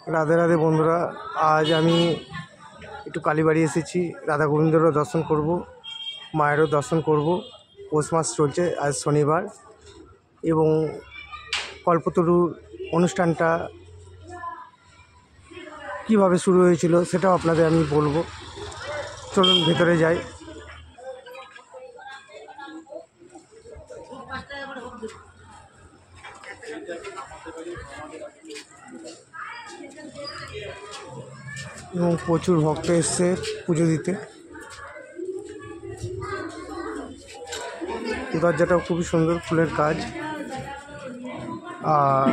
राधे राधे बंधुरा आज आमी एकटू कालीबाड़ी एसेছি राधा गोविंदेरो दर्शन करब मायेरो दर्शन करब पौष मास चलছে आज शनिवार এবং কল্পতরু অনুষ্ঠানটা কিভাবে শুরু হয়েছিল সেটাও আপনাদের আমি বলবো। চলুন ভিতরে যাই। এবং প্রচুর ভক্ত এসছে পুজো দিতে। দরজাটাও খুবই সুন্দর, ফুলের কাজ। আর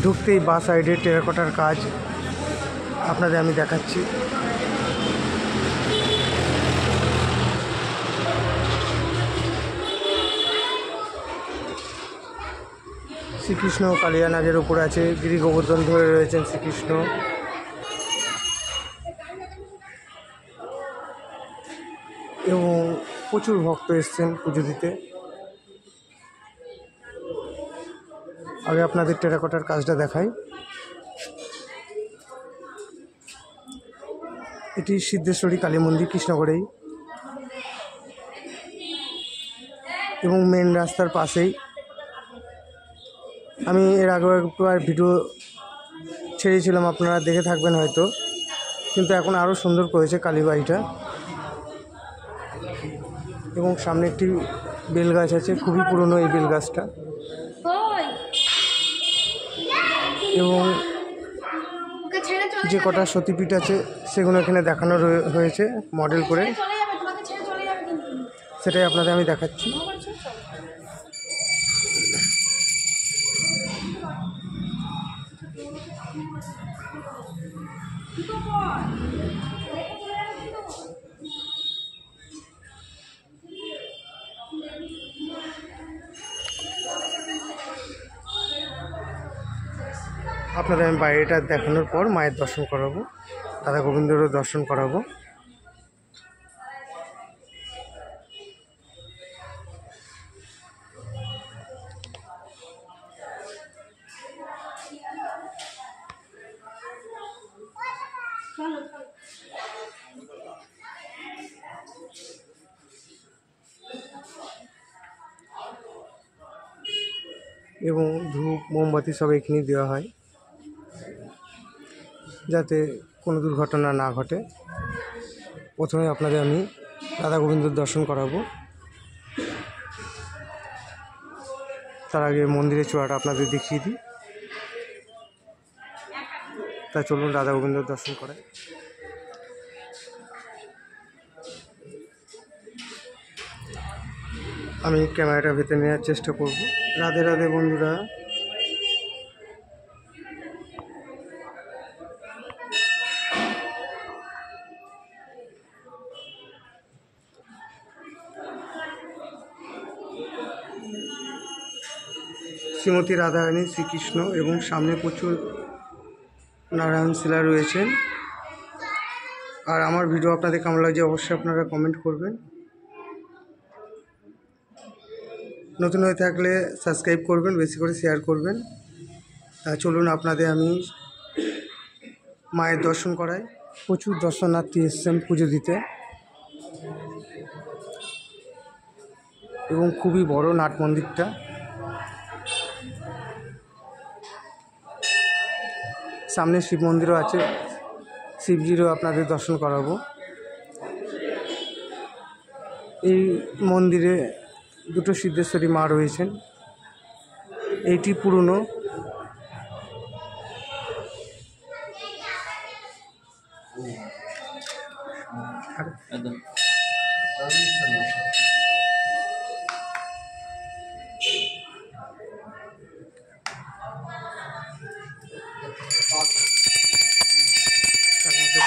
ঢুকতেই বা সাইডে টেরাকোটার কাজ আপনাদের আমি দেখাচ্ছি। শ্রীকৃষ্ণ কালিয়া নাগের উপর আছে, গিরি গোবর্ধন ধরে রয়েছেন শ্রীকৃষ্ণ। এবং প্রচুর ভক্ত এসছেন পুজো দিতে। আগে আপনাদের টেরাকোটার কাজটা দেখাই। এটি সিদ্ধেশ্বরী কালী মন্দির কৃষ্ণগড়েই এবং মেন রাস্তার পাশেই। আমি এর আগেও একবার ভিডিও ছেড়েছিলাম, আপনারা দেখে থাকবেন হয়তো, কিন্তু এখন আরও সুন্দর করেছে কালীবাড়িটা। এবং সামনে একটি বেল গাছ আছে, খুবই পুরনো এই বেল গাছটা। এবং যে কটা সতীপীঠ আছে সেগুলো এখানে দেখানো হয়েছে মডেল করে, সেটাই আপনাদের আমি দেখাচ্ছি। আপনাদের আমি বাইরেটা দেখানোর পর মায়ের দর্শন করাবো, রাধা গোবিন্দেরও দর্শন করাবো। এবং ধূপ মোমবাতি সব এখানেই দেওয়া হয় যাতে কোনো দুর্ঘটনা না ঘটে। প্রথমে আপনাদের আমি রাধা গোবিন্দর দর্শন করাবো, তার আগে মন্দিরের চূড়াটা আপনাদের দেখিয়ে দিই। তা চলুন রাধা গোবিন্দর দর্শন করাই। আমি ক্যামেরাটা ভেতরে নেওয়ার চেষ্টা করব। রাধে রাধে বন্ধুরা। শ্রীমতী রাধারানী, শ্রীকৃষ্ণ এবং সামনে প্রচুর নারায়ণ শিলা রয়েছেন। আর আমার ভিডিও আপনাদের কেমন লাগছে অবশ্যই আপনারা কমেন্ট করবেন। নতুন হয়ে থাকলে সাবস্ক্রাইব করবেন, বেশি করে শেয়ার করবেন। চলুন আপনাদের আমি মায়ের দর্শন করাই। প্রচুর দর্শনার্থী এসছেন পুজো দিতে এবং খুবই বড় নাট মন্দিরটা। সামনে শিব মন্দিরও আছে, শিবজিরও আপনাদের দর্শন করাবো। এই মন্দিরে দুটো সিদ্ধেশ্বরী মা রয়েছেন। এইটি পুরনো।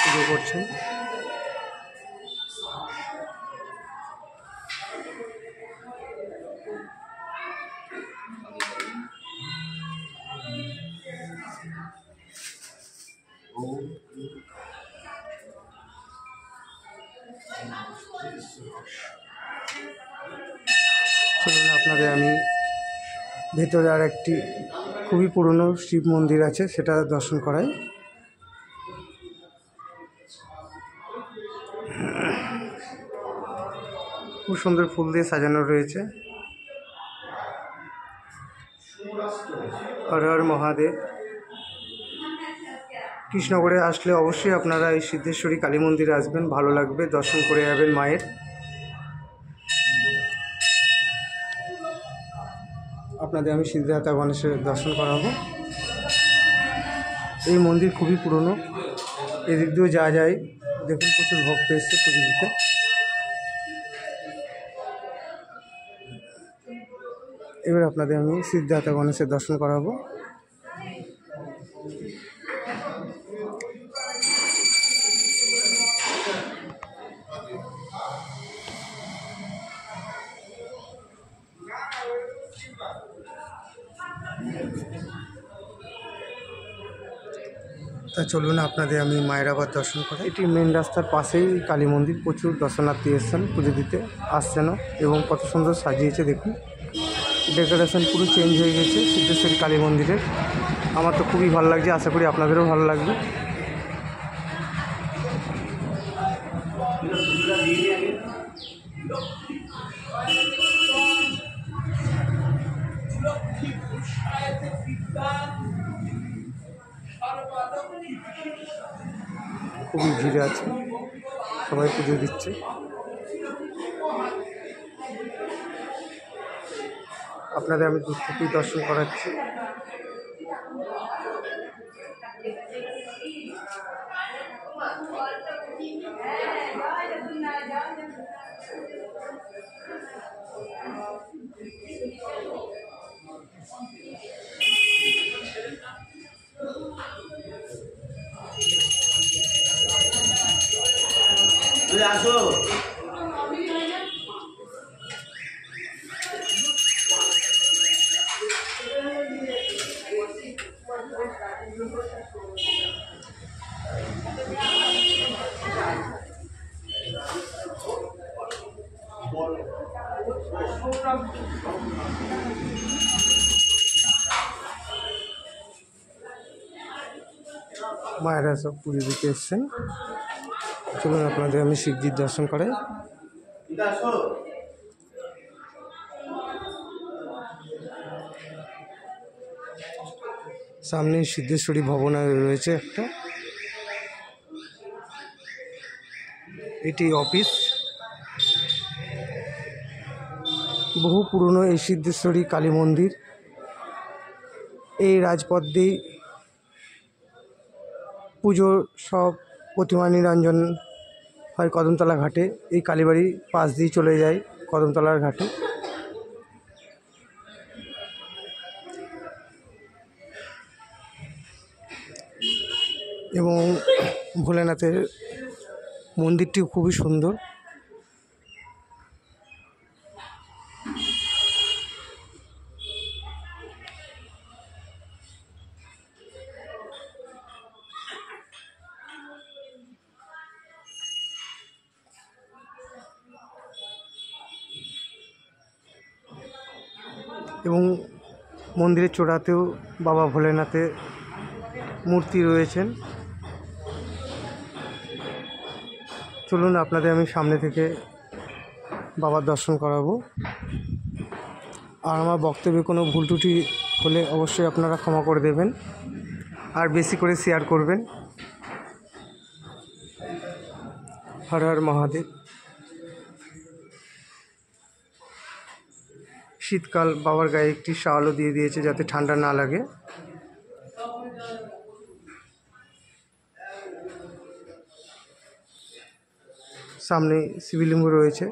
পুজো করছেন। চলুন আপনাদের আমি ভেতরে আর একটি খুবই পুরনো শিব মন্দির আছে সেটা দর্শন করাই। খুব সুন্দর ফুল দিয়ে সাজানো রয়েছে। হর হর মহাদেব। কৃষ্ণগড়ে আসলে অবশ্যই আপনারা এই সিদ্ধেশ্বরী কালী মন্দিরে আসবেন, ভালো লাগবে, দর্শন করে যাবেন মায়ের। আপনাদের আমি সিদ্ধিদাতা গণেশের দর্শন করাবো। এই মন্দির খুবই পুরনো, এদিক দিয়েও যাওয়া যায়। দেখুন প্রচুর ভক্ত এসছে পুজো দিতে। এবার আপনাদের আমি সিদ্ধিদাতা গণেশের দর্শন করাবো। তা চলুন আপনাদের আমি মায়ের আবার দর্শন করি। এটি মেন রাস্তার পাশেই কালী মন্দির, প্রচুর দর্শনার্থী এসছেন পুজো দিতে, আসছেনও, এবং কত সুন্দর সাজিয়েছে দেখুন। ডেকোরেশন পুরো চেঞ্জ হয়ে গেছে সিদ্ধেশ্বরী কালী মন্দিরের। আমার তো খুবই ভালো লাগছে, আশা করি আপনাদেরও ভালো লাগবে। খুবই ভিড় আছে, সবাই পুজো দিচ্ছে। আপনাদের আমি দূর থেকেই দর্শন করাচ্ছি। আসো মায়েরা সব পুজো দিতে এসছেন। চলুন আপনাদের আমি শিবজির দর্শন করাই। সামনে সিদ্ধেশ্বরী ভবন রয়েছে একটা, এটি অফিস। বহু পুরনো এই সিদ্ধেশ্বরী কালী মন্দির। এই রাজপথ দিয়েই পুজোর সব প্রতিমা নিরঞ্জন হয় কদমতলা ঘাটে। এই কালীবাড়ির পাশ দিয়ে চলে যায় কদমতলার ঘাটে। এবং ভোলেনাথের মন্দিরটিও খুবই সুন্দর। এবং মন্দিরের চূড়াতেও বাবা ভোলেনাথের মূর্তি রয়েছেন। চলুন আপনাদের আমি সামনে থেকে বাবার দর্শন করাবো। আর আমার বক্তব্যে কোনো ভুল ত্রুটি হলে অবশ্যই আপনারা ক্ষমা করে দেবেন, আর বেশি করে শেয়ার করবেন। হর হর মহাদেব। শীতকাল, বাবার গায়ে একটি শালও দিয়ে দিয়েছে যাতে ঠান্ডা না লাগে। সামনে শিবলিঙ্গ রয়েছে।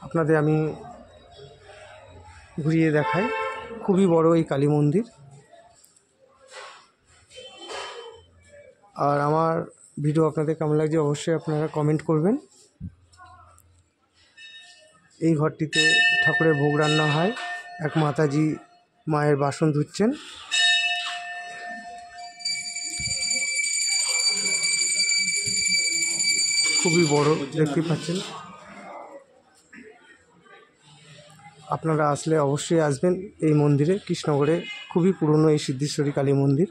আপনাদের আমি ঘুরিয়ে দেখাই। খুবই বড় এই কালী মন্দির। আর আমার ভিডিও আপনাদের কেমন লাগছে অবশ্যই আপনারা কমেন্ট করবেন। এই ঘরটিতে ঠাকুরের ভোগ রান্না হয়। এক মাতাজি মায়ের বাসন ধুচ্ছেন। খুবই বড়, দেখতে পাচ্ছেন। আপনারা আসলে অবশ্যই আসবেন এই মন্দিরে। কৃষ্ণনগরে খুবই পুরনো এই সিদ্ধেশ্বরী কালী মন্দির।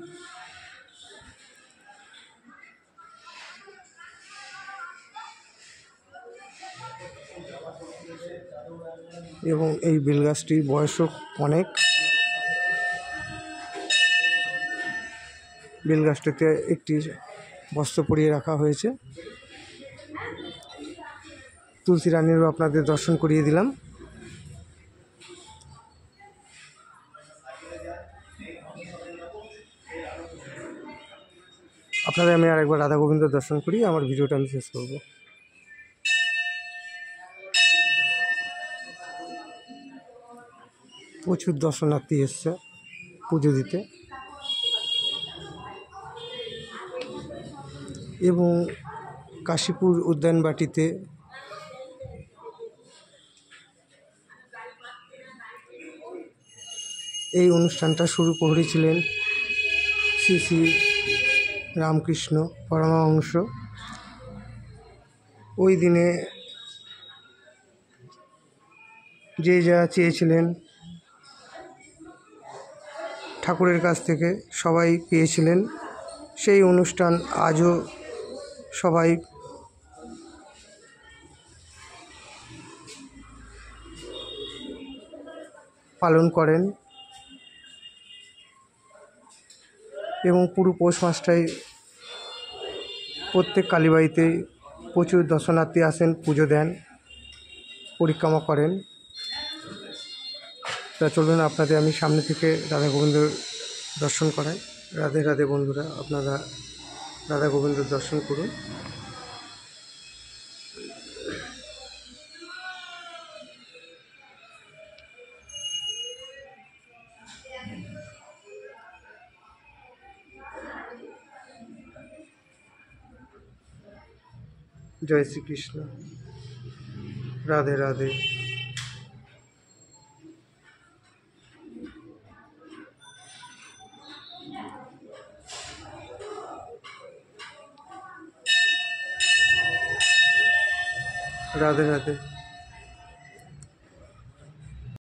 এবং এই বেলগাছটির বয়সও অনেক। বেলগাছটিতে একটি বস্ত্র পরিয়ে রাখা হয়েছে। তুলসী রানীরও আপনাদের দর্শন করিয়ে দিলাম। আপনাদের আমি আরেকবার রাধা গোবিন্দ দর্শন করি, আমার ভিডিওটা আমি শেষ করব। প্রচুর দর্শনার্থী এসছে পুজো দিতে। এবং কাশীপুর উদ্যানবাটিতে এই অনুষ্ঠানটা শুরু করেছিলেন শ্রী শ্রী রামকৃষ্ণ পরমহংস। ওই দিনে যে যা চেয়েছিলেন ঠাকুরের কাছ থেকে সবাই পেয়েছিলেন। সেই অনুষ্ঠান আজও সবাই পালন করেন। এবং পুরো পৌষ মাসটাই প্রত্যেক কালীবাড়িতেই প্রচুর দর্শনার্থী আসেন, পুজো দেন, পরিক্রমা করেন। তা চলুন আপনাদের আমি সামনে থেকে রাধা গোবিন্দ দর্শন করাই। রাধে রাধে বন্ধুরা, আপনারা রাধা গোবিন্দ দর্শন করুন। জয় শ্রীকৃষ্ণ, রাধে রাধে। রাধে রাধে।